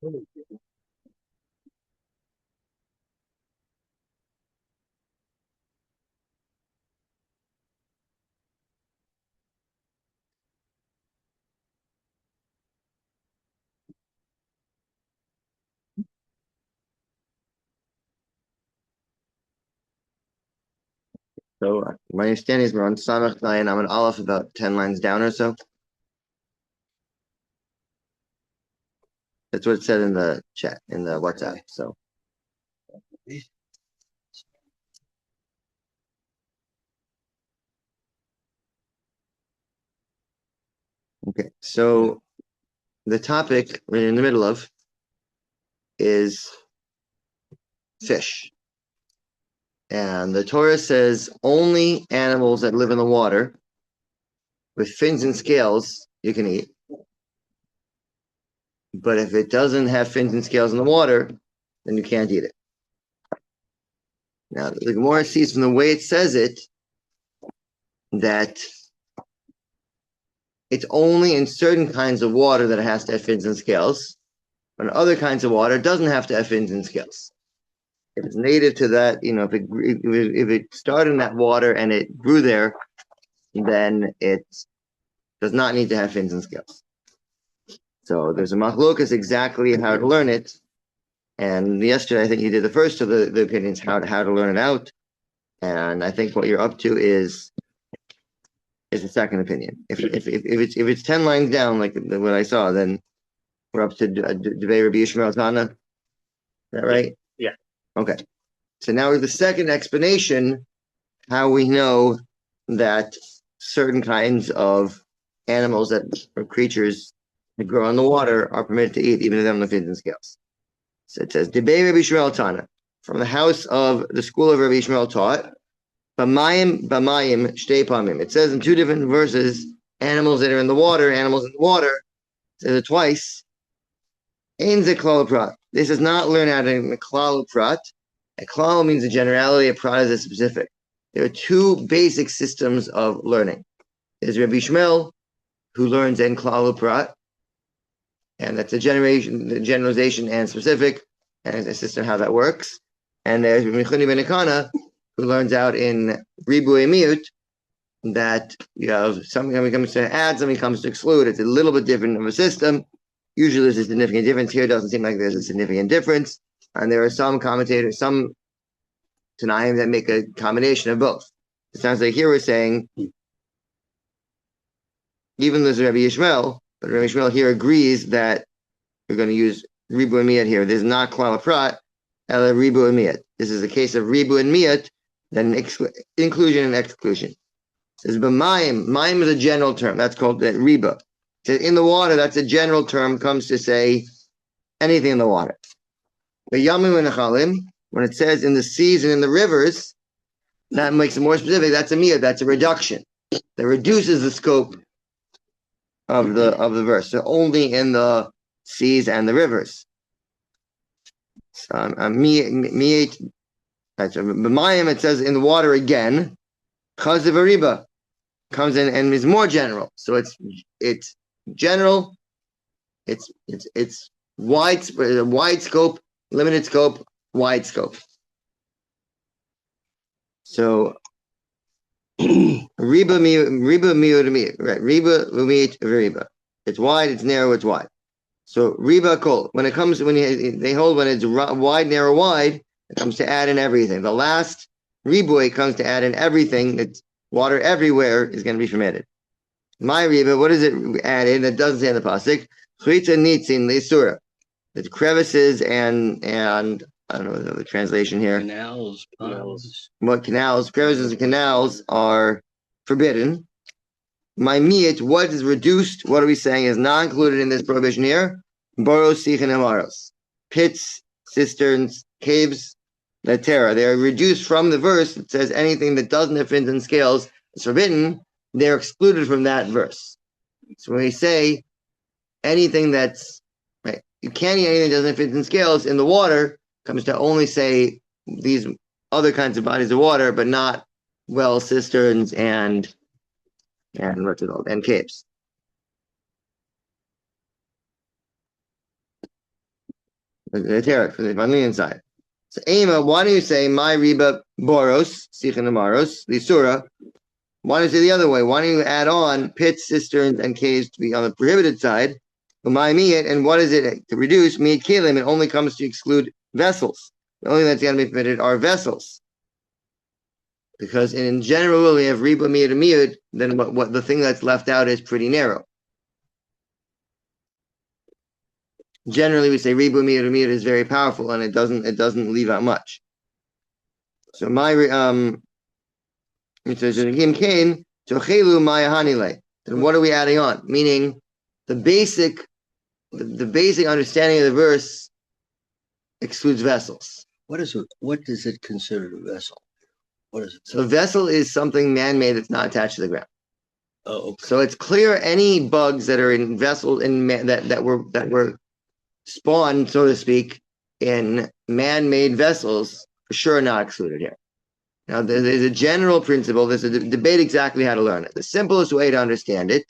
So my understanding is we're on Samach Dayan. I'm an Aleph about 10 lines down or so. That's what it said in the chat, in the WhatsApp. So okay. So the topic we're in the middle of is fish. And the Torah says only animals that live in the water with fins and scales you can eat. But if it doesn't have fins and scales in the water, then you can't eat it. Now, the Gemara sees from the way it says it that it's only in certain kinds of water that it has to have fins and scales. But in other kinds of water, it doesn't have to have fins and scales. If it's native to that, if it started in that water and it grew there, then it does not need to have fins and scales. So there's a machlokas exactly how to learn it. And yesterday, I think you did the first of the opinions, how to learn it out. And I think what you're up to is the second opinion. If it's 10 lines down, like what I saw, then we're up to Debei Rabbi Yishmael Tana. Is that right? Yeah. Okay. So now with the second explanation, how we know that certain kinds of animals or creatures that grow on the water are permitted to eat, even if they don't have fins and scales. So it says, Debei Rabbi Yishmael Tana, from the house of the school of Rabbi Yishmael taught, B'mayim shtei pamim. It says in two different verses, animals that are in the water, animals in the water. It says it twice. Ein ze klal prat. This is not learned out in a klal prat. A klal means a generality, a prat is a specific. There are two basic systems of learning. There's Rabbi Yishmael, who learns in klal prat, and that's the generalization and specific, and a system how that works. And there's Rabbi Chuni ben Akana, who learns out in Ribu Emiut that you have something comes to add, something comes to exclude. It's a little bit different of a system. Usually there's a significant difference. Here it doesn't seem like there's a significant difference. And there are some commentators, some Tanaim that make a combination of both. It sounds like here we're saying, even though there's Rabbi Yishmael, but Rabbi Yishmael here agrees that we're going to use Ribu Emiut here. This is not Klal Prat, Ela Ribu Emiut. This is a case of Ribu and Miut, then inclusion and exclusion. It says, but Mayim is a general term. That's called the Riba. It says, in the water, that's a general term, comes to say anything in the water. But Yomim and Chalim, when it says in the seas and in the rivers, that makes it more specific. That's a Miut, that's a reduction. That reduces the scope of the verse. So only in the seas and the rivers. So Miut. B'mayim, it says in the water again, chaz of ariba comes in and is more general. So it's general, it's wide scope, limited scope, wide scope. So riba miut, right? Riba miut riba. It's wide, it's narrow, it's wide. So riba kol. When they hold when it's wide, narrow, wide. It comes to add in everything. The last riboy comes to add in everything. It's water everywhere is going to be permitted. My riba, what does it add in? It doesn't say in the pasuk. Chritza nitzin leisura. It's crevices and I don't know the translation here. Canals. What canals? Crevices and canals are forbidden. My miyat, what is reduced? What are we saying is not included in this prohibition here? Boros, sichin, and maros. Pits, cisterns, caves, letera. They are reduced from the verse that says anything that doesn't have fins and scales is forbidden. They're excluded from that verse. So when we say anything that's right, you can't eat anything that doesn't have fins and scales in the water, comes to only say these other kinds of bodies of water, but not wells, cisterns, and what's it called, and caves. Heter, for the linen side. So Ema, why don't you say my riba boros, sichin amaros, lisura? Why don't you say the other way? Why don't you add on pits, cisterns, and caves to be on the prohibited side? And what is it to reduce? Meat kelim, it only comes to exclude vessels. The only thing that's going to be permitted are vessels. Because in general, when we have riba miyud and miyud, then what the thing that's left out is pretty narrow. Generally, we say riba miyud and miyud is very powerful, and it doesn't leave out much. So my then what are we adding on? Meaning the basic understanding of the verse excludes vessels. What is it? What does it consider a vessel? What is it? So a vessel is something man-made that's not attached to the ground. Oh, okay. So it's clear any bugs that are in vessels that were spawned, so to speak, in man-made vessels for sure not excluded here. Now, there's a general principle. There's a debate exactly how to learn it. The simplest way to understand it,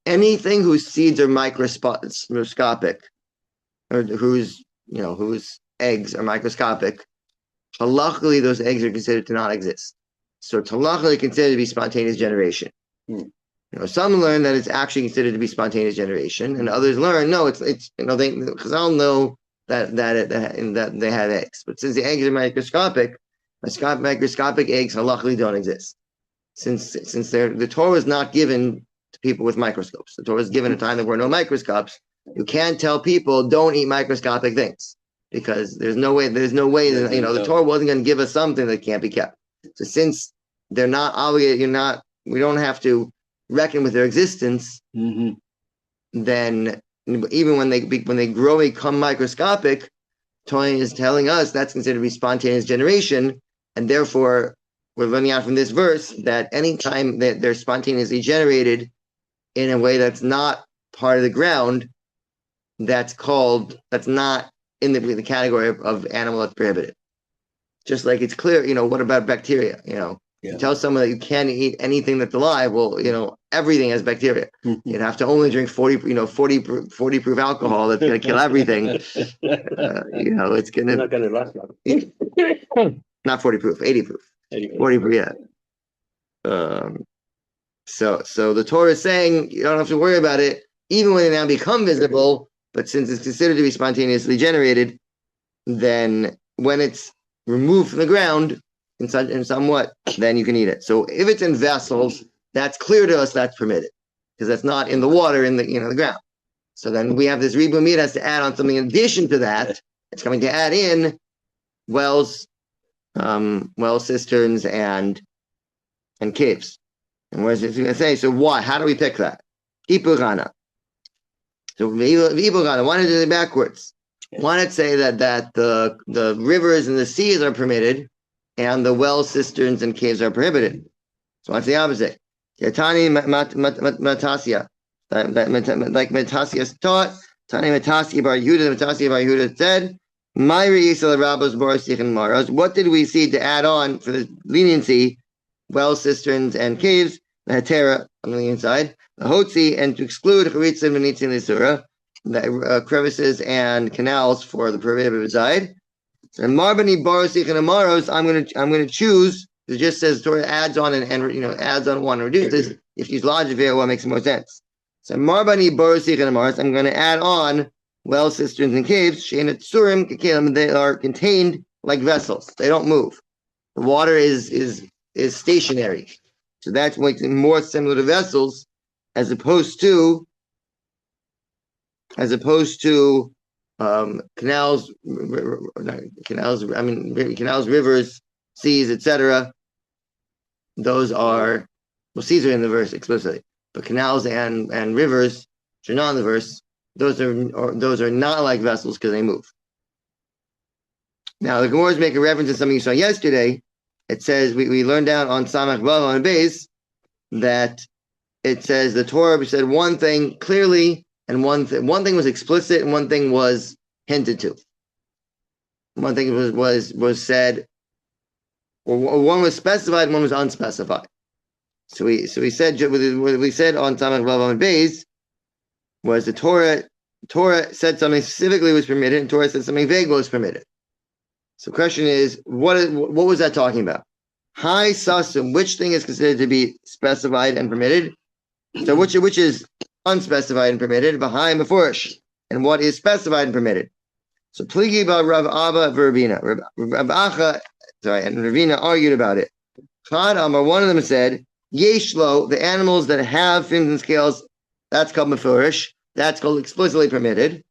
anything whose seeds are microscopic, or whose eggs are microscopic, halachically, those eggs are considered to not exist. So it's halachically considered to be spontaneous generation. Some learn that it's actually considered to be spontaneous generation, and others learn no, it's Chazal know that they have eggs, but since the eggs are microscopic eggs halachically don't exist. Since the Torah was not given to people with microscopes. The Torah was given a time there were no microscopes. You can't tell people don't eat microscopic things because there's no way that the Torah wasn't going to give us something that can't be kept. So since they're not obligated, we don't have to reckon with their existence. Then even when they become microscopic, Torah is telling us that's considered to be spontaneous generation, and therefore we're learning out from this verse that any time that they're spontaneously generated in a way that's not part of the ground, that's not in the category of animal that's prohibited. Just like it's clear, what about bacteria? You tell someone that you can't eat anything that's alive. Well, everything has bacteria. You'd have to only drink 40 proof alcohol that's going to kill everything. It's going to... Not going to last long. Not 40 proof, 80 proof. 40 proof, yeah. So the Torah is saying you don't have to worry about it, even when they now become visible, but since it's considered to be spontaneously generated, then when it's removed from the ground in somewhat, then you can eat it. So if it's in vessels, that's clear to us that's permitted, because that's not in the water in the ground. So then we have this riba miyud has to add on something in addition to that. It's going to add in wells, cisterns, and caves. And what is it going to say? So why? How do we pick that? Ipurana. So Ipurana, why not do it backwards? Why not say that the rivers and the seas are permitted and the well, cisterns, and caves are prohibited? So what's the opposite? Tani Matasia. Like Matasia's taught, Tani Matasi Bar Yehuda, Matasi Bar Yehuda said, what did we see to add on for the leniency? Well, cisterns, and caves, the hetera on the inside, the hotzi, and to exclude charitzim and nitzin lisura, the crevices and canals for the prohibited side. And marbani barosich and amaros, I'm going to choose. It just says the Torah adds on and adds on one and reduces. If you use logic here, what makes more sense? So marbani barosich and amaros, I'm going to add on well, cisterns, and caves. She'enat surim kekelim, they are contained like vessels. They don't move. The water is stationary. So that's makes it more similar to vessels, as opposed to canals, rivers, seas, etc. Those are, seas are in the verse explicitly, but canals and rivers, which are not in the verse, those are not like vessels because they move. Now the Gemara make a reference to something you saw yesterday. It says we learned down on Samach Bav on base that it says the Torah said one thing clearly, and one thing was explicit, and one thing was hinted to. One thing was said, or one was specified, and one was unspecified. So we said what we said on Samach Bav on base was the Torah Torah said something specifically was permitted, and Torah said something vague was permitted. So the question is, what was that talking about? High susum, which thing is considered to be specified and permitted? So which is unspecified and permitted? Behind Mefurish. And what is specified and permitted? So Pligi ba Rav Abba Verbina. Rav Acha, and Ravina argued about it. Chad Amar, one of them said, Yeshlo, the animals that have fins and scales, that's called Mefurish. That's called explicitly permitted.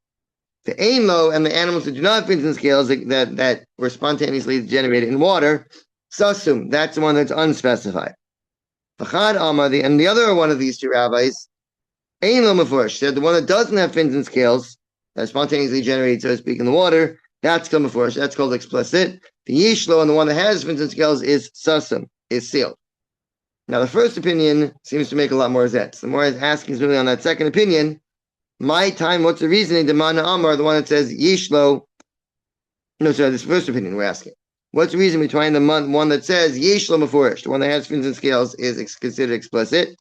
The Einlo, and the animals that do not have fins and scales that were spontaneously generated in water, Sasum, that's the one that's unspecified. Chad Amar, and the other one of these two rabbis, Einlo Mefurish, said the one that doesn't have fins and scales, that spontaneously generated, so to speak, in the water, that's called Mefurish, that's called explicit. The Yishlo, and the one that has fins and scales, is Sasum, is sealed. Now, the first opinion seems to make a lot more sense. The more I was asking really on that second opinion, my time, what's the reasoning? The Mana Amar, the one that says Yishlo. No, sorry, this first opinion we're asking. What's the reason behind the one that says Yishlo Mefurish, the one that has fins and scales, is considered explicit?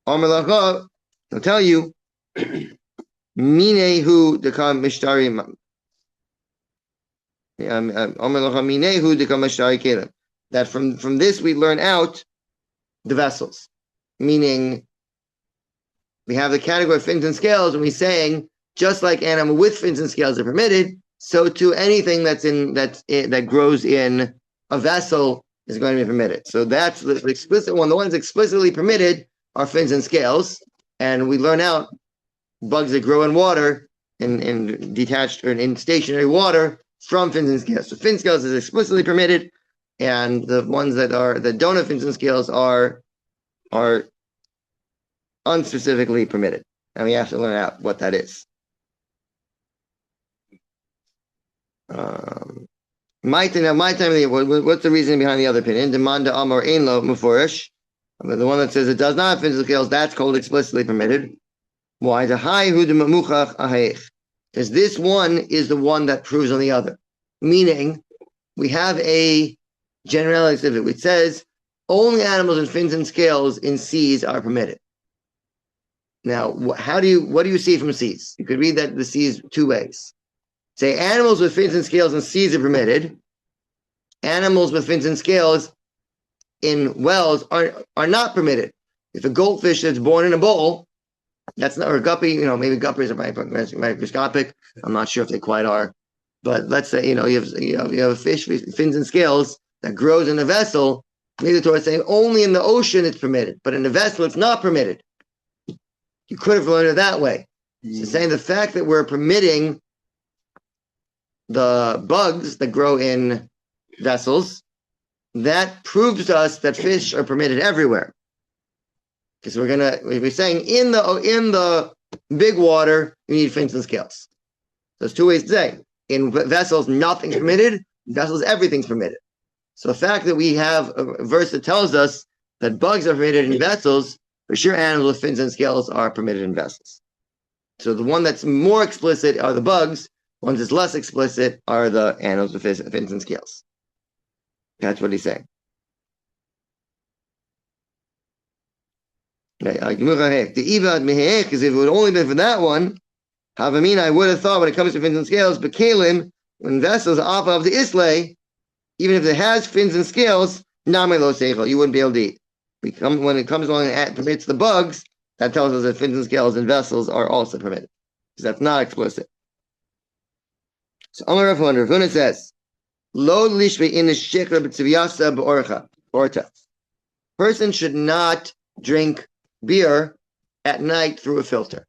Amar Lacha, I'll tell you, Minehu dekam mishtari. Amar Lacha Minehu dekam mishtari kelim. That from this we learn out the vessels, meaning we have the category of fins and scales, and we're saying just like animal with fins and scales are permitted, so too anything that grows in a vessel is going to be permitted. So that's the explicit one. The ones explicitly permitted are fins and scales, and we learn out bugs that grow in water, in detached or in stationary water, from fins and scales. So fins and scales is explicitly permitted, and the ones that don't have fins and scales are unspecifically permitted, and we have to learn out what that is. My time. What's the reason behind the other opinion? Demanda Amar Einlo Mefurish. The one that says it does not have fins and scales, that's called explicitly permitted. Why? Because this one is the one that proves on the other. Meaning, we have a generality of it, which says only animals with fins and scales in seas are permitted. Now, what do you see from seas? You could read that the seas two ways. Say animals with fins and scales in seas are permitted. Animals with fins and scales in wells are not permitted. If a goldfish that's born in a bowl, that's not, or a guppy, maybe guppies are microscopic. I'm not sure if they quite are. But let's say, you have a fish with fins and scales that grows in a vessel. Maybe the Torah is saying only in the ocean it's permitted, but in a vessel it's not permitted. You could have learned it that way. So saying the fact that we're permitting the bugs that grow in vessels, that proves to us that fish are permitted everywhere. Because we're saying in the big water, you need fins and scales. There's two ways to say. In vessels, nothing's permitted. In vessels, everything's permitted. So the fact that we have a verse that tells us that bugs are permitted in vessels, for sure animals with fins and scales are permitted in vessels. So the one that's more explicit are the bugs. Ones that's less explicit are the animals with fins and scales. That's what he's saying. Because if it would only been for that one, I would have thought when it comes to fins and scales, but Kalim, when vessels off of the Islay, even if it has fins and scales, you wouldn't be able to eat. When it comes along and permits the bugs, that tells us that fins and scales and vessels are also permitted. Because that's not explicit. So Amar Rav Huna says, Lo lishve in shikra b'tziviyasa b'orta. Person should not drink beer at night through a filter.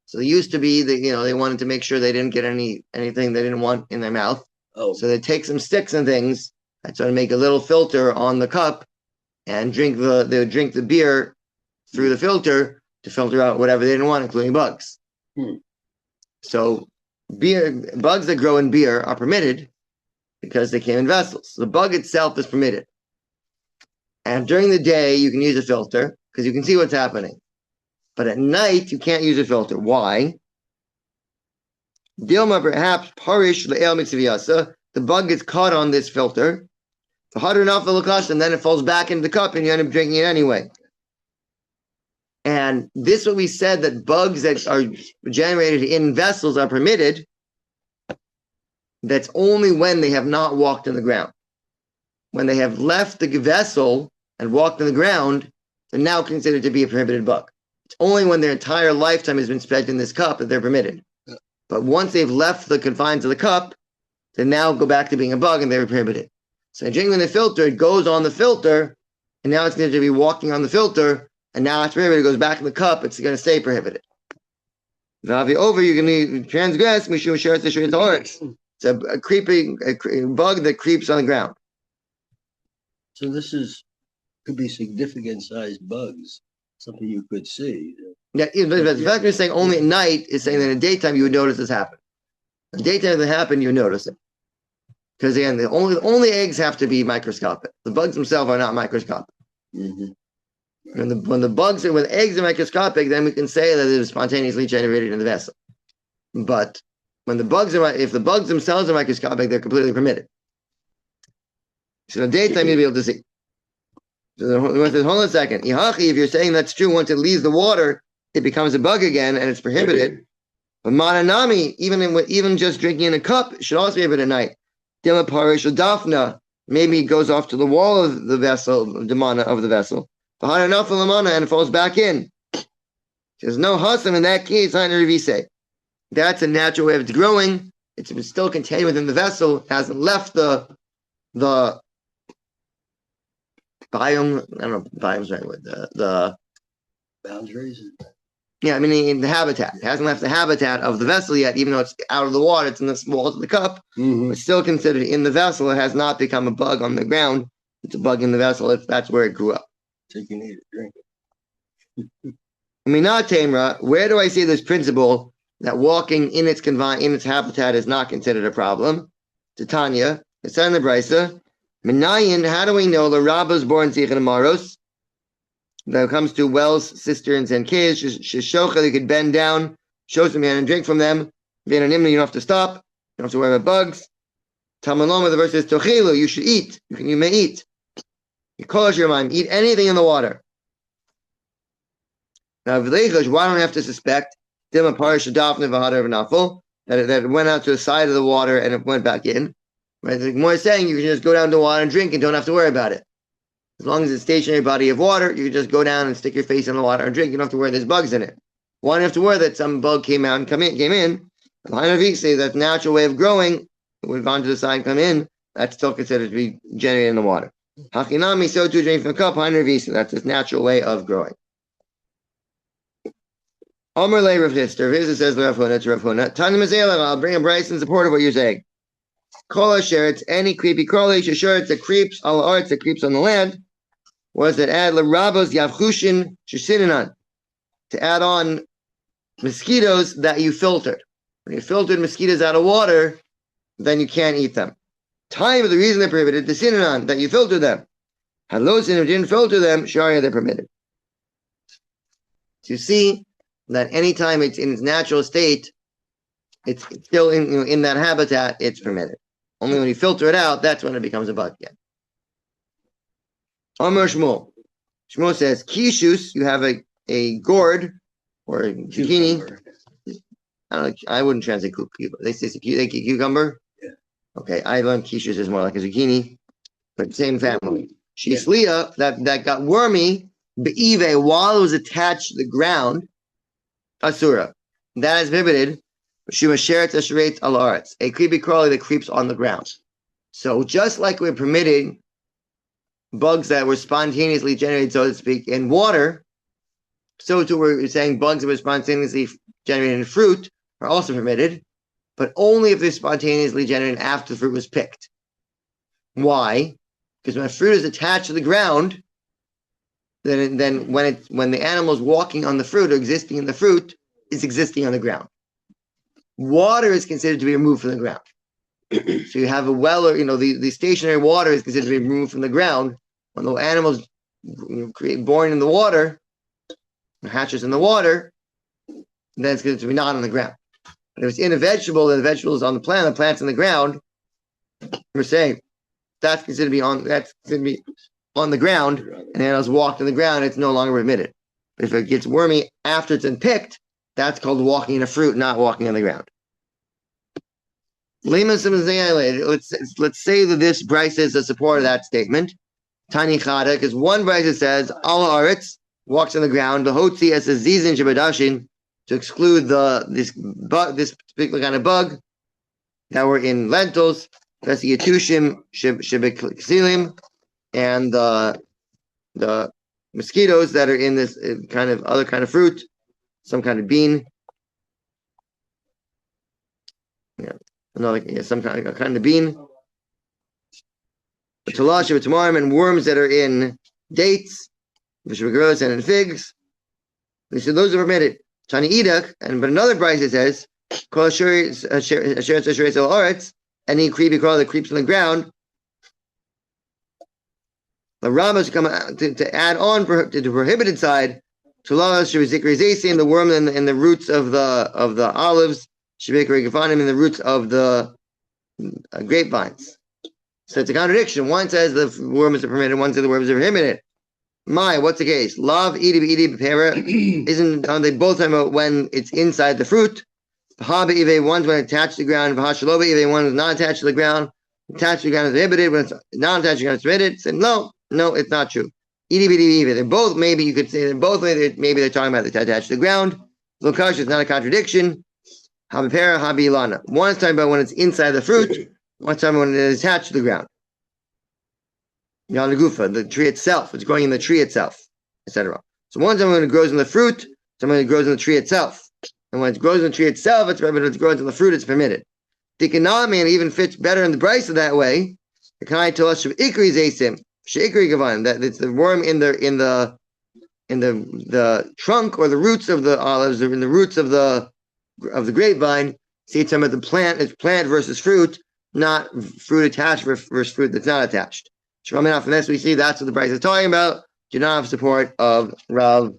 So it used to be that they wanted to make sure they didn't get anything they didn't want in their mouth. Oh. So they take some sticks and things and try to make a little filter on the cup and they would drink the beer through the filter to filter out whatever they didn't want, including bugs. So bugs that grow in beer are permitted because they came in vessels. The bug itself is permitted. And during the day, you can use a filter because you can see what's happening. But at night, you can't use a filter. Why? Dilma perhaps parish le'el mitzviyasa. The bug gets caught on this filter. The harder enough the lakas, and then it falls back into the cup, and you end up drinking it anyway. And this what we said, that bugs that are generated in vessels are permitted. That's only when they have not walked on the ground. When they have left the vessel and walked on the ground, they're now considered to be a prohibited bug. It's only when their entire lifetime has been spent in this cup that they're permitted. But once they've left the confines of the cup, they now go back to being a bug and they're prohibited. So drinking the filter, it goes on the filter, and now it's going to be walking on the filter, and now it's prohibited. It goes back in the cup. It's going to stay prohibited. Now, if you're over, you're going to transgress. It's a creeping bug that creeps on the ground. So this could be significant sized bugs, something you could see. Yeah, the fact you're saying only at night is saying that in the daytime you would notice this happen. In the daytime it happen, you notice it. Because again, the only eggs have to be microscopic. The bugs themselves are not microscopic. Mm-hmm. When eggs are microscopic, then we can say that it is spontaneously generated in the vessel. But when if the bugs themselves are microscopic, they're completely permitted. So in the daytime you'll be able to see. So hold on a second. If you're saying that's true, once it leaves the water, it becomes a bug again and it's prohibited. But mananami, even just drinking in a cup, should also be prohibited at night. Dima parish or dafna, maybe it goes off to the wall of the vessel, demana of the vessel. And it falls back in. There's no hasam in that case. That's a natural way of it growing. It's still contained within the vessel. It hasn't left the biome. I don't know if biome's right with the boundaries. Yeah, I mean in the habitat. It hasn't left the habitat of the vessel yet, even though it's out of the water. It's in the walls of the cup. Mm-hmm. It's still considered in the vessel. It has not become a bug on the ground. It's a bug in the vessel if that's where it grew up. So you need to drink it. I mean, not Tamra. Where do I see this principle that walking in its habitat is not considered a problem? Titania, it's in the Brisa. Minayin, how do we know the Rabbos born Tzichin Amaros? That comes to wells, cisterns, and caves. Sheshocha, they could bend down, show some hand and drink from them. V'anonimna, you don't have to stop. You don't have to worry about bugs. Tamaloma, the verse says, Tochilu, you should eat. You may eat. You cause your mind, eat anything in the water. Now, V'leichosh, why don't we have to suspect Dima Parish Dafna V'hadar V'nafel, that it went out to the side of the water and it went back in? Right? The Gemara is saying you can just go down to the water and drink and don't have to worry about it. As long as it's a stationary body of water, you can just go down and stick your face in the water and drink. You don't have to worry there's bugs in it. Why do you have to worry that some bug came out and came in? Say that natural way of growing, it would have gone to the side and come in, that's still considered to be generated in the water. Hachinami, so too, drink from a cup, that's its natural way of growing. Omer Le Rav Hister, Rav says Rav Huna to Rav Huna. Tanim Azela, I'll bring a Bryce in support of what you're saying. Kollel sheretz, any creepy crawly, sheretz that creeps, al arts that creeps on the land. Was it add l'rabos yavchushin shesinanan, to add on mosquitoes that you filtered. When you filtered mosquitoes out of water, then you can't eat them. Time of the reason they're prohibited, the sinanan, that you filter them. Halosin, if you didn't filter them, sharia, they're permitted. So you see that anytime it's in its natural state, it's still in that habitat, it's permitted. Only when you filter it out, that's when it becomes a bug again. Amar Shmuel. Shmuel says, Kishus, you have a gourd or a zucchini. I wouldn't translate cucumber. They say cucumber? Yeah. Okay, I learned Kishus is more like a zucchini, but same family. Shisliya, that got wormy, be'ive, while it was attached to the ground, asura. That is prohibited. Shumasheret asheretz al aretz, a creepy crawly that creeps on the ground. So just like we're permitting bugs that were spontaneously generated, so to speak, in water, so too we're saying bugs that were spontaneously generated in fruit are also permitted, but only if they're spontaneously generated after the fruit was picked. Why? Because when a fruit is attached to the ground, then when the animal is walking on the fruit or existing in the fruit, it's existing on the ground. Water is considered to be removed from the ground. So you have a well, or the stationary water is considered to be removed from the ground. When the animals born in the water, hatches in the water, then it's considered to be not on the ground. But if it's in a vegetable, then the vegetable is on the plant, the plant's in the ground. We're saying that's considered to be on the ground, and animals walked on the ground, it's no longer permitted. If it gets wormy after it's been picked, that's called walking in a fruit, not walking on the ground. Let's say that this Bryce is the support of that statement. Tani Chada, because one Bryce says, Al Aretz walks on the ground, the Hotzi as a Zizin Shabadashin, to exclude this particular kind of bug that were in lentils, that's the Yatushim Shibiksilim, and the mosquitoes that are in this kind of other kind of fruit, some kind of bean. Yeah, some kind of bean. The Talash of Tamarim and worms that are in dates, Vishabagross and in figs. They said those are permitted. Tani Idak, but another Bryce says, any creepy crawler that creeps on the ground. The Rambas come to add on to the prohibited side. The worm in the roots of the olives, in the roots of the grapevines. So it's a contradiction. One says the worms are permitted, one says the worms are prohibited. What's the case? Lav idi pera aren't they both talking about when it's inside the fruit? One's when it's attached to the ground. One is not attached to the ground. Attached to the ground is prohibited. When it's not attached to the ground, it's permitted. Said no, it's not true. They're both, maybe you could say they're both, maybe they're talking about the attached to the ground. Lokash is not a contradiction. Habipera, habilana. One is talking about when it's inside the fruit. One is talking about when it is attached to the ground. Yalagufa, the tree itself. It's growing in the tree itself, etc. So one time when it grows in the fruit, something that grows in the tree itself. And when it grows in the tree itself, it's permitted. When it grows in the fruit, it's permitted. Tikanami, and even fits better in the Brisa that way. The Kanai told us Ikri Zaysim, Shikri Gavan, that it's the worm in the trunk or the roots of the olives, or in the roots of the grapevine. See, it's talking about the plant. It's plant versus fruit, not fruit attached versus fruit that's not attached. From this, we see that's what the Brisa is talking about. Do not have support of Rav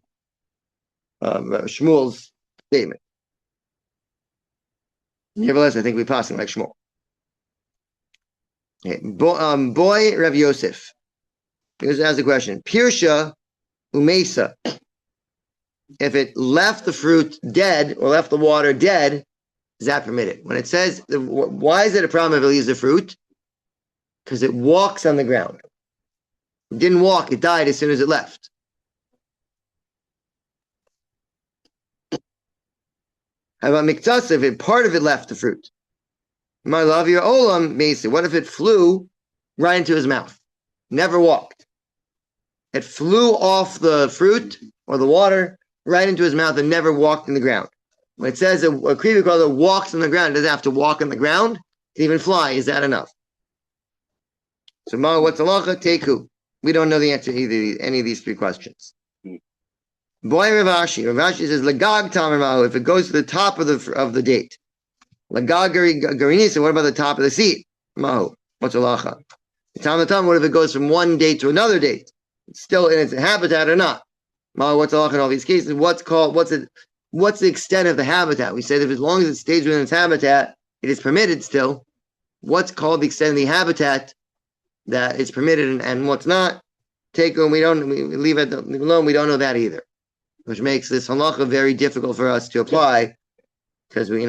Shmuel's statement. Nevertheless, I think we pass him like Shmuel. Okay. Boy Rav Yosef. Here's ask the question. Pirsha umesa. If it left the fruit dead or left the water dead, is that permitted? When it says, why is it a problem if it leaves the fruit? Because it walks on the ground. It didn't walk, it died as soon as it left. How about miktas, if part of it left the fruit? My love, your olam, Mesa. What if it flew right into his mouth? Never walked. It flew off the fruit or the water right into his mouth and never walked in the ground. When it says a creepy crawler walks on the ground, it doesn't have to walk on the ground. It can even fly. Is that enough? So, what's halacha? Teku. We don't know the answer to any of these three questions. Boy Ravashi. Ravashi says, Lagag Tamar, if it goes to the top of the date. Lagag Garinisa, what about the top of the seed? Mahu. What's halacha? Tam, what if it goes from one date to another date? It's still in its habitat or not? Mahu, what's halacha in all these cases? What's the extent of the habitat? We say that as long as it stays within its habitat, it is permitted still. What's called the extent of the habitat that is permitted and what's not? We leave it alone. We don't know that either, which makes this halacha very difficult for us to apply because we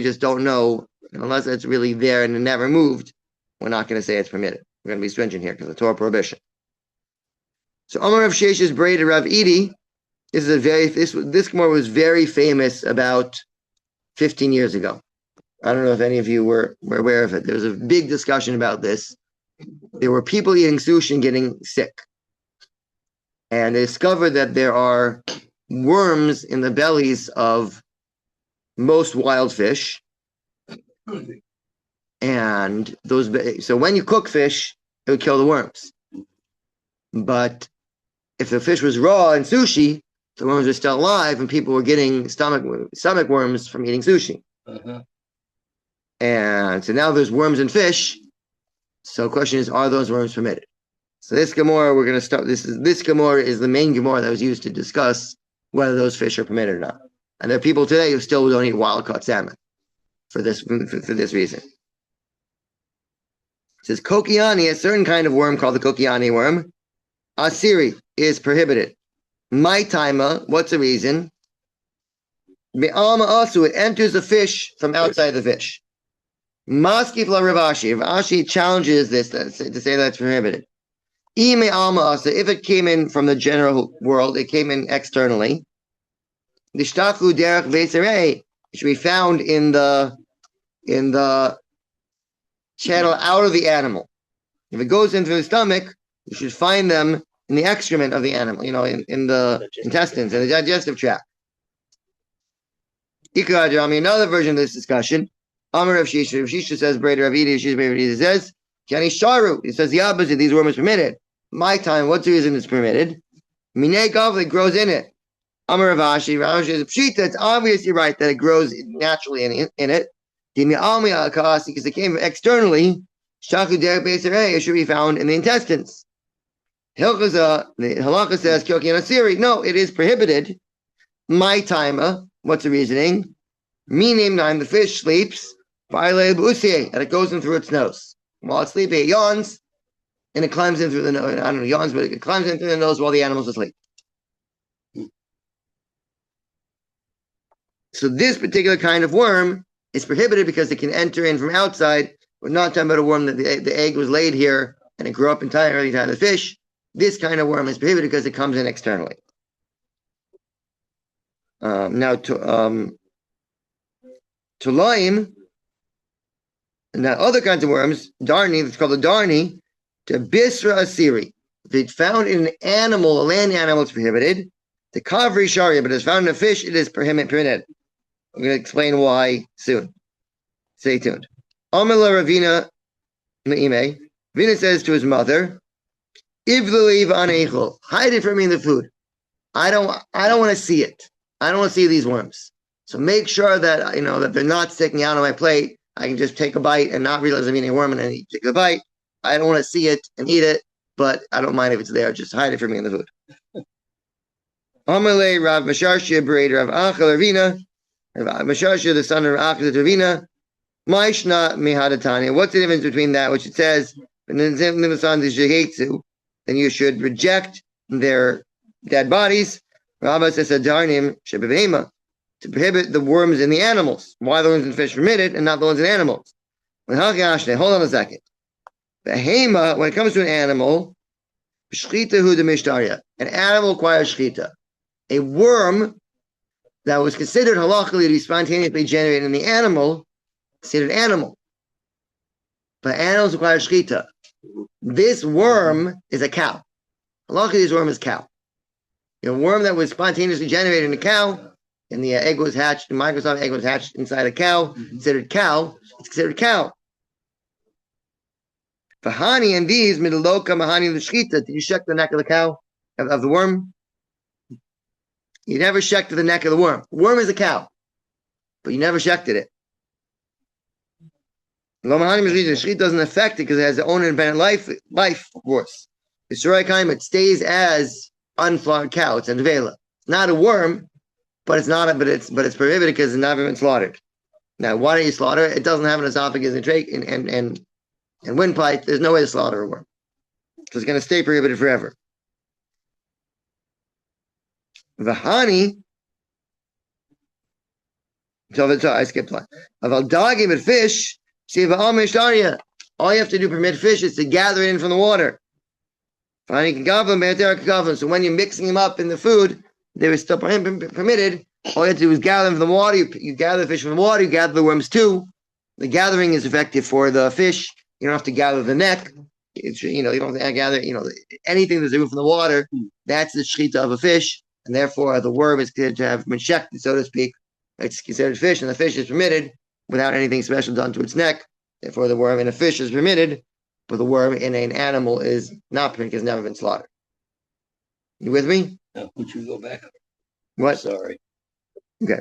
just don't know unless it's really there and it never moved. We're not going to say it's permitted. We're going to be stringent here because of the Torah prohibition. So Amar Rav Shesh's braid Rav Idi. This Gemara was very famous about 15 years ago. I don't know if any of you were aware of it. There was a big discussion about this. There were people eating sushi and getting sick. And they discovered that there are worms in the bellies of most wild fish. And so when you cook fish, it would kill the worms. But if the fish was raw in sushi, the worms were still alive and people were getting stomach worms from eating sushi. Uh-huh. And so now there's worms in fish. So the question is, are those worms permitted? So this Gemara, we're going to start. This Gemara is the main Gemara that was used to discuss whether those fish are permitted or not. And there are people today who still don't eat wild-caught salmon for this reason. It says kokiani, a certain kind of worm called the kokiani worm, asiri, is prohibited. My timer, what's the reason? Be'alma also, it enters the fish from outside the fish. Maskif la Rav Ashi. Rav Ashi challenges this to say that's prohibited. Ime alma also, if it came in from the general world, it came in externally. Nishtachu derech v'serei, it should be found in the channel out of the animal. If it goes into the stomach, you should find them in the excrement of the animal, in the intestines, in the digestive tract. Another version of this discussion, Amar Rav Shisha. Rav Shisha says, Breder Rav Idi, Shisha Breder Rav Idi says, Kiani Sharu. He says the opposite, these worms permitted. My time, what's the reason it's permitted? Minei Gavli grows in it. Amar Rav Ashi, Rav Ashi says, Pshita, it's obviously right that it grows naturally in it. Because it came externally, it should be found in the intestines. The halacha says, no, it is prohibited. My timer, what's the reasoning? Meaning, the fish sleeps, and it goes in through its nose. While it's sleeping, it yawns, and it climbs in through the nose. I don't know, yawns, but it climbs in through the nose while the animal's asleep. So this particular kind of worm is prohibited because it can enter in from outside. We're not talking about a worm that the egg was laid here and it grew up entirely inside the fish. This kind of worm is prohibited because it comes in externally. Tulaim, and now other kinds of worms, darni, it's called the darni, to bisra asiri. If it's found in an animal, a land animal, it's prohibited. The kavri sharia, but it's found in a fish, it is permitted. I'm going to explain why soon. Stay tuned. Amela Ravina Me'ime. Ravina says to his mother, Ivlaliv aneichel, hide it from me in the food. I don't want to see it. I don't want to see these worms. So make sure that that they're not sticking out on my plate. I can just take a bite and not realize I'm eating a worm and then take a bite. I don't want to see it and eat it, but I don't mind if it's there. Just hide it from me in the food. Amalei Rav Masharshia Breder Rav Achel Ravina. Rav Masharshia, the son of Rav Achel Ravina. Maishna mihadatanya. What's the difference between that, which it says, then you should reject their dead bodies. Rabbi says, Adarnim shebevema, to prohibit the worms in the animals. Why the worms in fish permitted and not the ones in animals? Hold on a second. Behema, when it comes to an animal, an animal requires shchita. A worm that was considered halachically to be spontaneously generated in the animal, considered animal. But animals require shchita. This worm is a cow. Halachically, this worm is cow. A worm that was spontaneously generated in a cow, and the egg was hatched, the Microsoft egg was hatched inside a cow, considered cow, it's considered cow. Fahani and these, midaloka mahani l'shchita, did you check the neck of the cow, of the worm? You never checked the neck of the worm. The worm is a cow, but you never checked it. Shchita doesn't affect it because it has its own independent life, of course. It stays as unflowered cow. It's a nevela. It's not a worm, but it's prohibited because it's never been slaughtered. Now, why don't you slaughter it? It doesn't have an esophagus and trach and windpipe. There's no way to slaughter a worm. So it's going to stay prohibited forever. Vahani. So I skipped one. Aval dagim and fish. See, all you have to do permit fish is to gather it in from the water. So when you're mixing them up in the food, they were still permitted. All you have to do is gather them from the water. You gather the fish from the water. You gather the worms too. The gathering is effective for the fish. You don't have to gather the neck. You don't have to gather. Anything that's removed from the water. That's the shchita of a fish, and therefore the worm is considered to have been shechted, so to speak. It's considered fish, and the fish is permitted without anything special done to its neck. Therefore, the worm in a fish is permitted, but the worm in an animal is not permitted because it's never been slaughtered. You with me? No, would you go back? What? Sorry. Okay.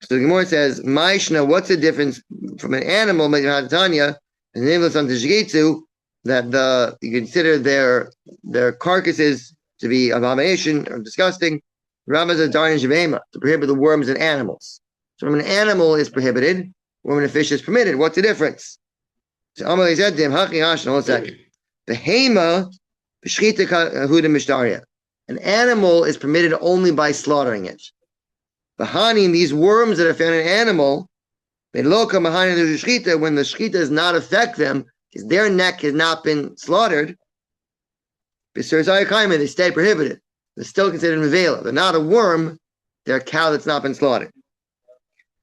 So the Gemara says, Maishna, what's the difference from an animal, Tanya, and that you consider their carcasses to be abomination or disgusting. Rama says, to prohibit the worms in animals. So when an animal is prohibited, when a fish is permitted, what's the difference? So Amalei said to him, hold on a second. Behema, b'shchita huda mishtaria. an animal is permitted only by slaughtering it. The honey, these worms that are found in an animal, when the shechita does not affect them, because their neck has not been slaughtered, they stay prohibited. They're still considered mevela. They're not a worm, they're a cow that's not been slaughtered.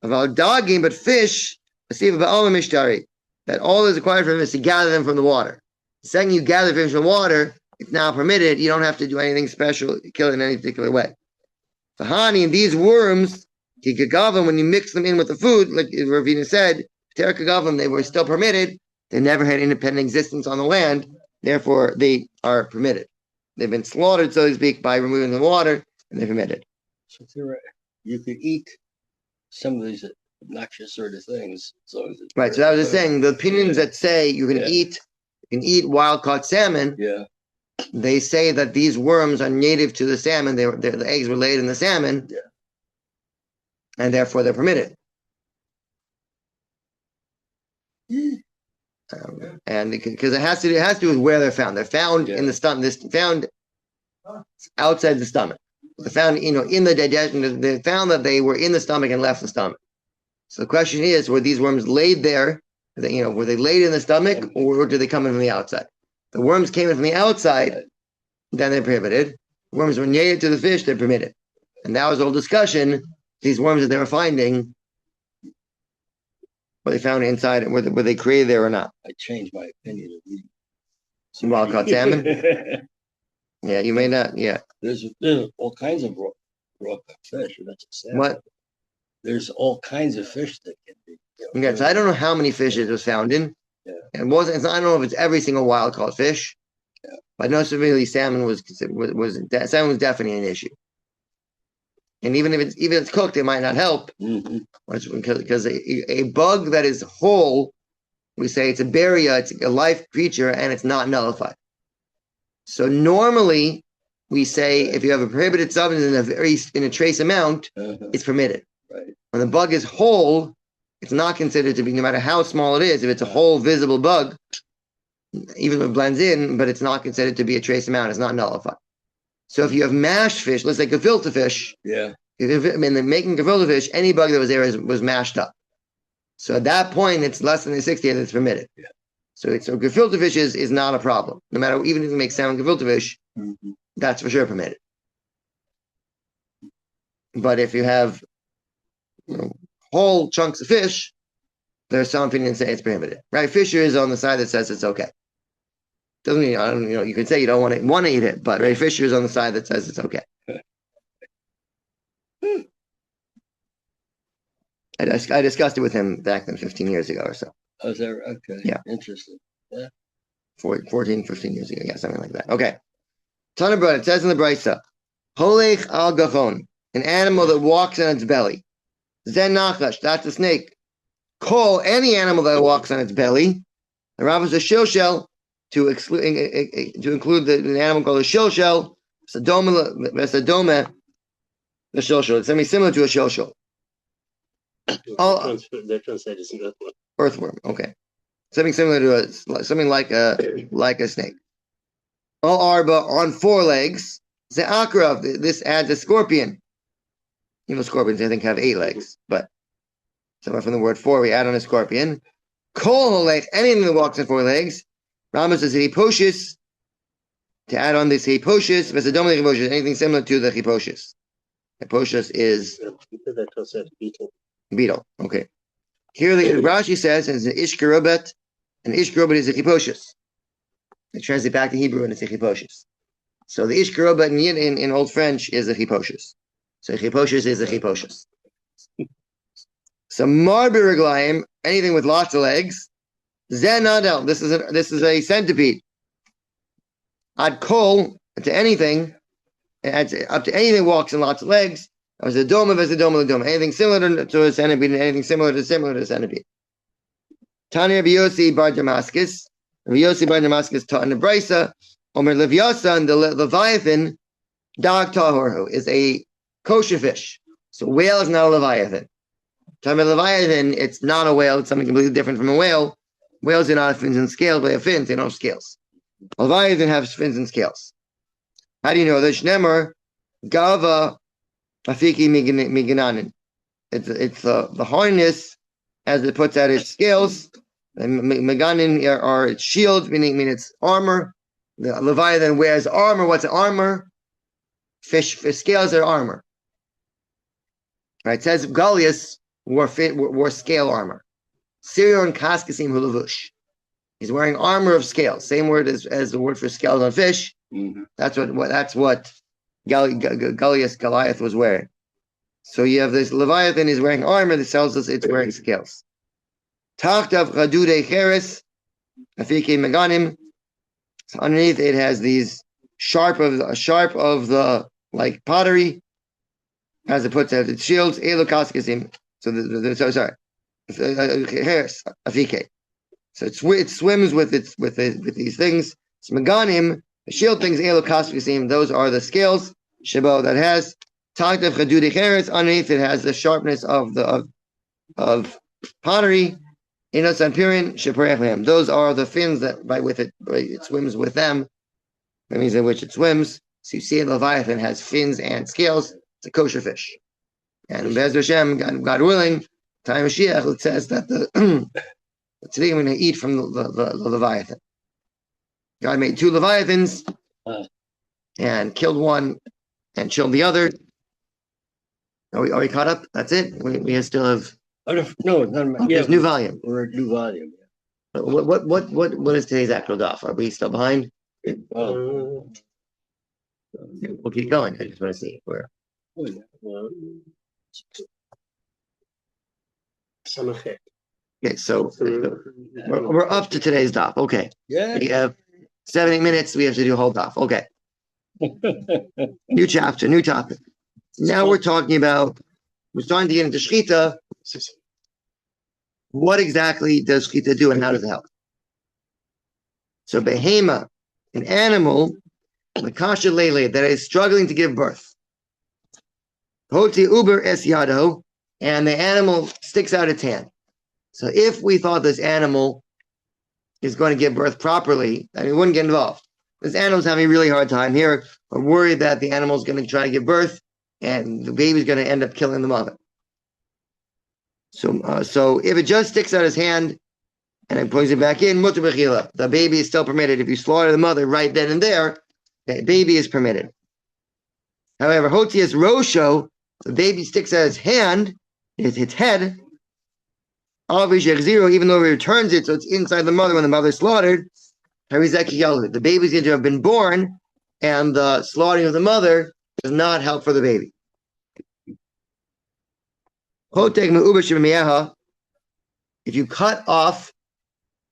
About dogging, but fish, that all is required for them is to gather them from the water. The second you gather fish from the water, it's now permitted. You don't have to do anything special, kill it in any particular way. The honey and these worms, when you mix them in with the food, like Ravina said, they were still permitted. They never had independent existence on the land. Therefore, they are permitted. They've been slaughtered, so to speak, by removing the water, and they're permitted. So you could eat some of these obnoxious sort of things. Right. So that was just saying the opinions that say you can eat wild caught salmon. Yeah. They say that these worms are native to the salmon. The eggs were laid in the salmon, and therefore they're permitted. And because it has to do with where they're found. They're found in the stomach. They're found outside the stomach. They're found, in the digestion. They found that they were in the stomach and left the stomach. So the question is, were these worms laid there? Were they laid in the stomach, or did they come in from the outside? The worms came in from the outside, then they're prohibited. Worms were native to the fish, they're permitted. And that was the whole discussion. These worms that they were finding, were they found inside, were they created there or not? I changed my opinion of eating some wild caught salmon. Yeah, you may not. Yeah, there's all kinds of raw fish. That's a salmon. What? There's all kinds of fish that can be. Okay, so I don't know how many fish it was found in. Yeah. I don't know if it's every single wild caught fish. Yeah. But I know severely salmon was definitely an issue. And even if it's cooked, it might not help. Mm-hmm. Because a bug that is whole, we say it's a barrier, it's a life creature, and it's not nullified. So normally we say if you have a prohibited substance in a trace amount, it's permitted. Right. When the bug is whole, it's not considered to be, no matter how small it is, if it's a whole visible bug, even if it blends in, but it's not considered to be a trace amount, it's not nullified. So if you have mashed fish, let's say gefilte fish, making gefilte fish, any bug that was there was mashed up. So at that point, it's less than the 60th, it's permitted. Yeah. So gefilte fish is not a problem. No matter, even if you make salmon gefilte fish, that's for sure permitted. But if you have whole chunks of fish, there's some opinions say it's prohibited. Right? Fisher is on the side that says it's okay. Doesn't mean you can say you don't want to eat it, but Ray Fisher is on the side that says it's okay. I discussed it with him back then 15 years ago or so. Oh, is that right? Okay. Yeah. Interesting. Yeah. 14, 15 years ago. Yeah, something like that. Okay. Ton of bread. It says in the Brisa, Holech al gachon, an animal that walks on its belly. Zen nachash, that's a snake. Call any animal that walks on its belly. The Rav is a shilshel to include the animal called a shilshel. Vesadoma, the shilshel. It's something similar to a shilshel. They're translated as an earthworm. Earthworm, okay. Something similar to something like a snake. All arba on 4 legs. Ze'akrav, this adds a scorpion. Scorpions, I think, have 8 legs, but somewhere from the word 4, we add on a scorpion. Kol holech, anything that walks on 4 legs. Rama says hiposhis, to add on this hiposhis, anything similar to the hiposhis. Hiposhis is beetle. Okay. Here the Rashi says it's an ishkarubet, and ishkarubet is a hiposhis. They translate back to Hebrew and it's a hiposhis. So the ishkarubet in Old French is a hiposhis. So hiposhis is a hiposhis. So marbiraglaim, anything with lots of legs. Zenadel, this is a centipede. Ad kol, to anything, adds up to anything walks in lots of legs. As a dome, anything similar to a centipede, and anything similar to a centipede. Tanya Rabbi Yossi bar Damascus. Rabbi Yossi bar Damascus taught in the Brisa. Omer Levyasan, the Leviathan, dag tahorhu, is a kosher fish. So whale is not a Leviathan. Talking about Leviathan, it's not a whale, it's something completely different from a whale. Whales do not have fins and scales, but they have fins, they don't have scales. Leviathan has fins and scales. How do you know? The Shnemer Gava Afiki Migananin. It's the harness as it puts out its scales. And Meganin are its shields, meaning it's armor. The Leviathan wears armor. What's armor? Fish scales are armor. Right? It says Goliath wore scale armor. Sirion Kaskasim Hulavush. He's wearing armor of scales. Same word as the word for scales on fish. Mm-hmm. That's what Goliath was wearing. So you have this Leviathan is wearing armor that tells us it's wearing scales. Tachtav Chadude Cheres, Afike Meganim. So underneath it has these sharp of the like pottery, as it puts out its shields. Elo Kaskasim. So sorry, Cheres Afike. So it swims with these things. It's Meganim. The shield things, Elo Kaskasim. Those are the scales. Shabo that has. Tachtav Chadude Cheres. Underneath it has the sharpness of pottery. Inos and Pirin, Sheparechlehem. Those are the fins that it swims with them. That means in which it swims. So you see Leviathan has fins and scales. It's a kosher fish. And Be'ez Hashem, God willing, time of Mashiach, it says that today I'm going to eat from the Leviathan. God made 2 Leviathans and killed one and chilled the other. Are we caught up? That's it? We still have... No, there's new volume. We're a new volume. Yeah. What is today's actual daf? Are we still behind? Oh. We'll keep going. I just want to see where. Oh, yeah. Well, Okay, so we're up to today's daf. Okay. Yeah. We have 7-8 minutes. We have to do a whole daf. Okay. New chapter, new topic. Now we're starting to get into shchita. What exactly does shchita do and how does it help? So behema, an animal, makasha lele, that is struggling to give birth. Hoti uber es yado, and the animal sticks out its hand. So if we thought this animal is going to give birth properly, we wouldn't get involved. This animal's having a really hard time here. We're worried that the animal's going to try to give birth and the baby's going to end up killing the mother. So if it just sticks out his hand and it brings it back in, mutar b'chila, the baby is still permitted. If you slaughter the mother right then and there, the baby is permitted. However, hotias rosho, the baby sticks out his hand, its head, even though he returns it, so it's inside the mother when the mother is slaughtered, the baby's going to have been born, and the slaughtering of the mother does not help for the baby. If you cut off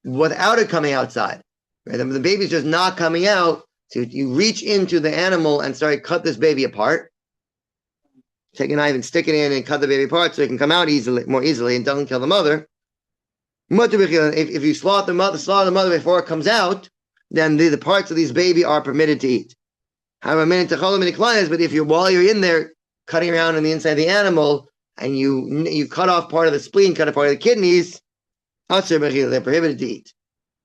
without it coming outside, right? The baby's just not coming out, so you reach into the animal and start to cut this baby apart. Take a knife and stick it in and cut the baby apart so it can come out more easily and doesn't kill the mother. If you slaughter the mother before it comes out, then the parts of this baby are permitted to eat. However, but if while you're in there cutting around on the inside of the animal and you cut off part of the spleen, cut off part of the kidneys, they're prohibited to eat.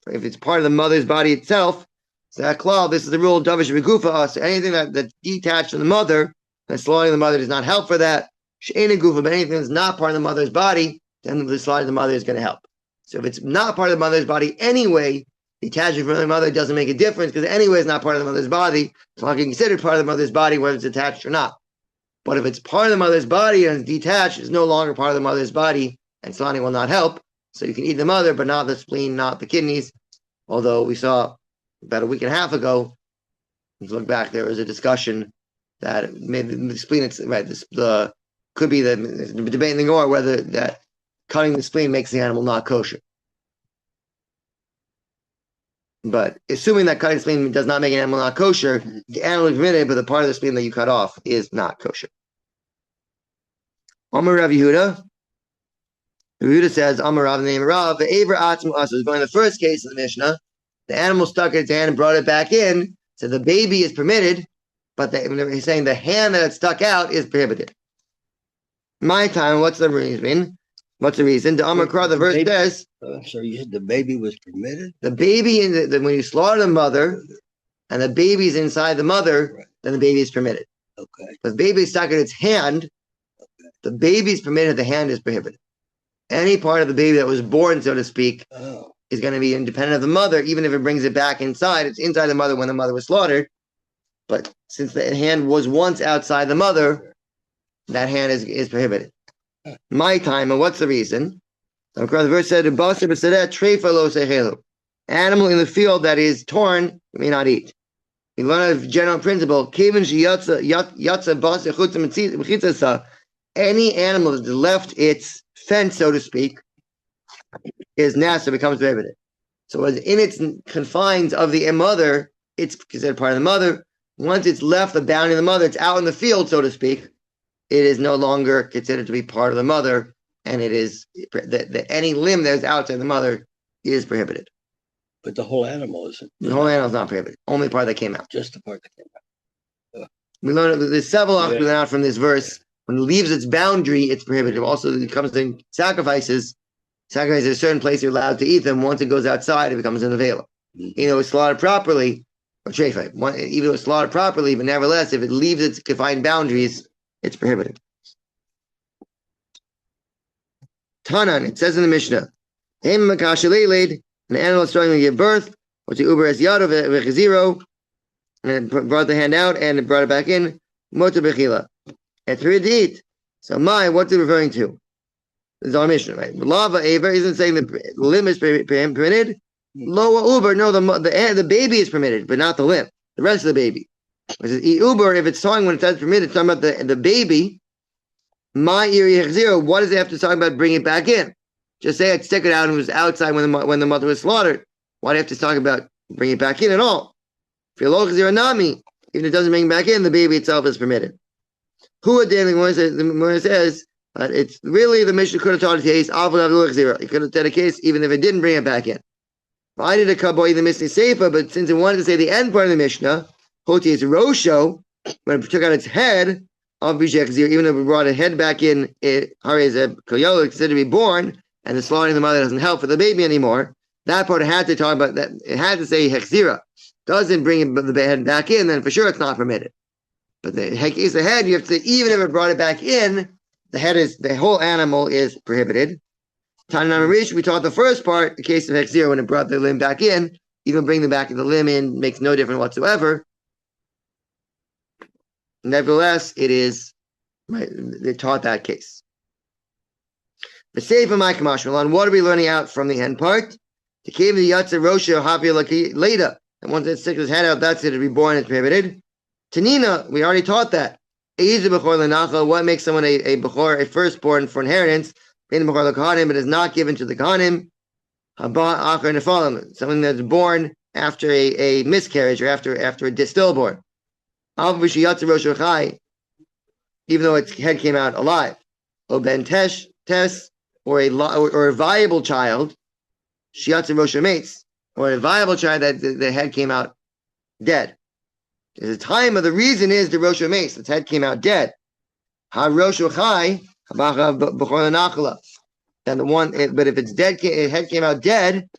If it's part of the mother's body itself, this is the rule of Davish V'gufa. So anything that's detached from the mother, and slaughtering the mother does not help for that. She'ena gufa, but anything that's not part of the mother's body, then the slaughter of the mother is going to help. So if it's not part of the mother's body anyway, detaching from the mother doesn't make a difference because anyway it's not part of the mother's body. It's not considered part of the mother's body whether it's attached or not. But if it's part of the mother's body and it's detached, it's no longer part of the mother's body, and slaughtering will not help. So you can eat the mother, but not the spleen, not the kidneys. Although we saw about a week and a half ago, if you look back, there was a discussion that maybe the spleen, could be the debate in the Gemara whether that cutting the spleen makes the animal not kosher. But assuming that cutting the spleen does not make an animal not kosher, the animal is permitted, but the part of the spleen that you cut off is not kosher. Amar Rav Yehuda. Rav Yehuda says, Amar Rav, the name of Rav, the Aver Atzmu Asu. Going to the first case of the Mishnah, the animal stuck its hand and brought it back in, so the baby is permitted, but he's saying the hand that it stuck out is prohibited. My time, what's the reason? What's the reason? The Amar Kra, the verse says. So you said the baby was permitted? The baby, when you slaughter the mother, and the baby's inside the mother, right. then the baby is permitted. Okay. If the baby is stuck in its hand, the baby is permitted, the hand is prohibited. Any part of the baby that was born, so to speak, is going to be independent of the mother, even if it brings it back inside. It's inside the mother when the mother was slaughtered. But since the hand was once outside the mother, that hand is prohibited. My time, and what's the reason? The verse said, animal in the field that is torn, you may not eat. We learn a general principle, any animal that left its fence, so to speak, is nasa, becomes prohibited. So as in its confines of the mother, it's considered part of the mother. Once it's left the boundary of the mother, it's out in the field, so to speak, it is no longer considered to be part of the mother, and it is any limb that is outside the mother is prohibited. But the whole animal isn't. The whole animal is not prohibited. Only part that came out. Just the part that came out. We learn there's several out from this verse. When it leaves its boundary, it's prohibited. Also, it comes in sacrifices. Sacrifices at a certain place, you're allowed to eat them. Once it goes outside, it becomes an avela. You know, it's slaughtered properly, or trefa. Even though it's slaughtered properly, but nevertheless, if it leaves its confined boundaries, it's prohibited. Tanan, it says in the Mishnah, an animal is starting to give birth, or to uber es yado v'chaziro, and it brought the hand out and it brought it back in, motor bechila. It's ready to eat. So what's it referring to? This is our Mishnah, right? Lava aver isn't saying the limb is permitted. Loa uber, no, the baby is permitted, but not the limb. The rest of the baby. It says uber, if it's talking when it says permitted, it's talking about the baby. My zero. What does it have to talk about bringing it back in? Just say I'd stick it out and it was outside when the mother was slaughtered. Why do you have to talk about bringing it back in at all? If you're low zero nami, even if it doesn't bring it back in, the baby itself is permitted. Who the says it's really the Mishnah could have taught a case. It could have taught a case even if it didn't bring it back in. I did a kaboy the Mishnah Seifa, but since it wanted to say the end part of the Mishnah, Hoti is Rosho, when it took out its head, even if it brought a head back in, Hari is a Kollel, considered to be born, and the slaughtering of the mother doesn't help for the baby anymore. That part had to talk about that. It had to say Hechzira. Doesn't bring the head back in, then for sure it's not permitted. But the case of the head, you have to say, even if it brought it back in, the whole animal is prohibited. Tananamarish, we taught the first part, the case of Hechzira, when it brought the limb back in, even bring the back of the limb in makes no difference whatsoever. Nevertheless, it is, right, they taught that case. The Sefer my Kamashmalan, what are we learning out from the end part? The cave of the Yatza Rosha Hapi later. And once it sticks his head out, that's it to be born, it's prohibited. Tanina, we already taught that. What makes someone a Bechor, a firstborn for inheritance? But is not given to the Kohanim. Something that's born after a miscarriage or after a stillborn. Even though its head came out alive. Ben Tes, or a viable child, Shiatza Rosha mates, or a viable child that the head came out dead. The time of the reason is the Rosha mace, its head came out dead. Ha Rosha Chai, Bechor Nachala. Then but if its head came out dead,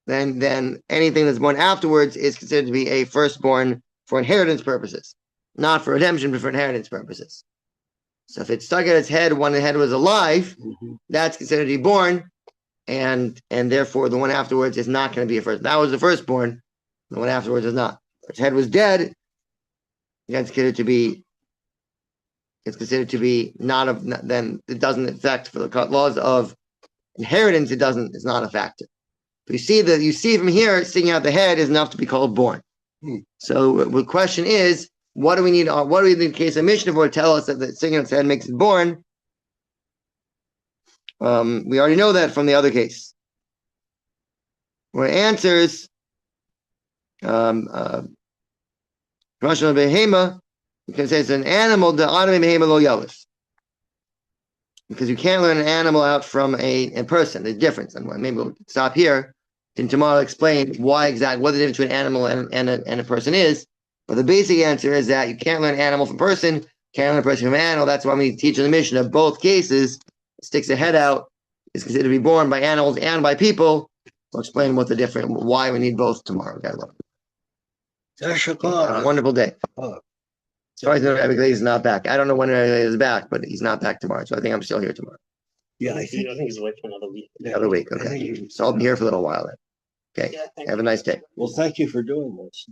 then anything that's born afterwards is considered to be a firstborn for inheritance purposes, not for redemption, but for inheritance purposes. So if it stuck at its head when the head was alive, that's considered to be born, and therefore the one afterwards is not going to be a first. That was the firstborn. The one afterwards is not. If its head was dead, it's considered to be. It's considered to be then it doesn't affect for the laws of inheritance. It's not a factor. But you see from here, sticking out the head is enough to be called born. So the question is, what do we need in the case of Mishnah for to tell us that the sticking out its head makes it born? We already know that from the other case. Where it answers, Rashi Behema, you can say it's an animal, the Adam Behema lo Yalis. Because you can't learn an animal out from a person. There's a difference. And maybe we'll stop here and tomorrow explain what the difference between an animal and a person is. But the basic answer is that you can't learn animal from person, can't learn a person from animal. That's why we teach in the Mishnah, both cases, sticks a head out, is considered to be born by animals and by people. We'll explain why we need both tomorrow. Have a wonderful day. Oh. Sorry that Rabbi Gleizer is not back. I don't know when Rabbi Gleizer is back, but he's not back tomorrow. So I think I'm still here tomorrow. Yeah, I think he's away for another week. Another week. Okay. So I'll be here for a little while then. Okay. Yeah, thank Have a you. nice day. Well, thank you for doing this.